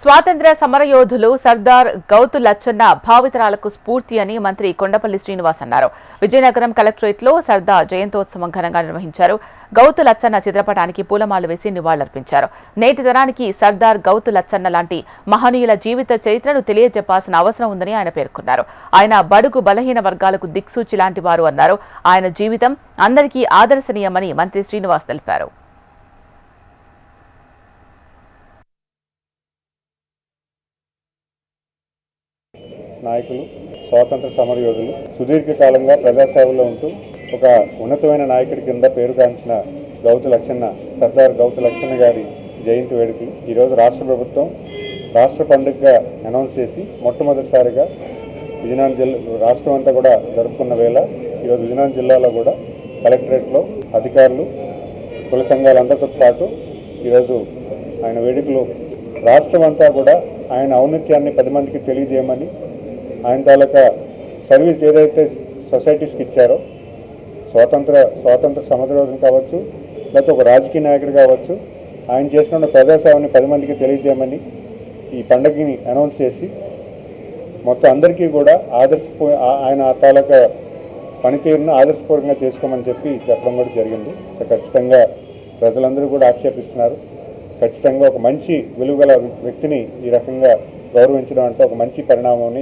స్వాతంత్ర్య సమరయోధులు సర్దార్ గౌతు లచ్చన్న భావితరాలకు స్ఫూర్తి అని మంత్రి కొండపల్లి శ్రీనివాస్ అన్నారు. విజయనగరం కలెక్టరేట్లో సర్దార్ జయంతోత్సవం ఘనంగా నిర్వహించారు. గౌతు లచ్చన్న చిత్రపటానికి పూలమాలలు వేసి నివాళులర్పించారు. నేటి తరానికి సర్దార్ గౌతు లచ్చన్న లాంటి మహనీయుల జీవిత చరిత్రను తెలియజెప్పాల్సిన అవసరం ఉందని ఆయన పేర్కొన్నారు. ఆయన బడుగు బలహీన వర్గాలకు దిక్సూచి లాంటి వారు అన్నారు. ఆయన జీవితం అందరికీ ఆదర్శనీయమని మంత్రి శ్రీనివాస్ తెలిపారు. నాయకులు, స్వాతంత్ర సమరయోధులు, సుదీర్ఘకాలంగా ప్రజాసేవలో ఉంటూ ఒక ఉన్నతమైన నాయకుడి కింద పేరుగాంచిన గౌతు లచ్చన్న, సర్దార్ గౌతు లచ్చన్న గారి జయంతి వేడుకలు ఈరోజు రాష్ట్ర ప్రభుత్వం రాష్ట్ర పండుగగా అనౌన్స్ చేసి మొట్టమొదటిసారిగా విజయనగరం జిల్లా రాష్ట్రం అంతా కూడా జరుపుకున్న వేళ ఈరోజు విజయనగరం జిల్లాలో కూడా కలెక్టరేట్లో అధికారులు, కుల సంఘాలందరితో పాటు ఈరోజు ఆయన వేడుకలు రాష్ట్రం అంతా కూడా ఆయన ఔన్నత్యాన్ని 10 మందికి తెలియజేయమని, ఆయన తాలూకా సర్వీస్ ఏదైతే సొసైటీస్కి ఇచ్చారో, స్వాతంత్ర సమరయోధులు కావచ్చు, లేకపోతే ఒక రాజకీయ నాయకుడు కావచ్చు, ఆయన చేసిన ప్రజాసేవని 10 మందికి తెలియజేయమని ఈ పండుగని అనౌన్స్ చేసి మొత్తం అందరికీ కూడా ఆయన తాలూకా పనితీరును ఆదర్శపూర్వకంగా చేసుకోమని చెప్పడం కూడా జరిగింది. సో ఖచ్చితంగా ప్రజలందరూ కూడా ఆక్షేపిస్తున్నారు. ఖచ్చితంగా ఒక మంచి విలువగల వ్యక్తిని ఈ రకంగా గౌరవించడం అంటే ఒక మంచి పరిణామం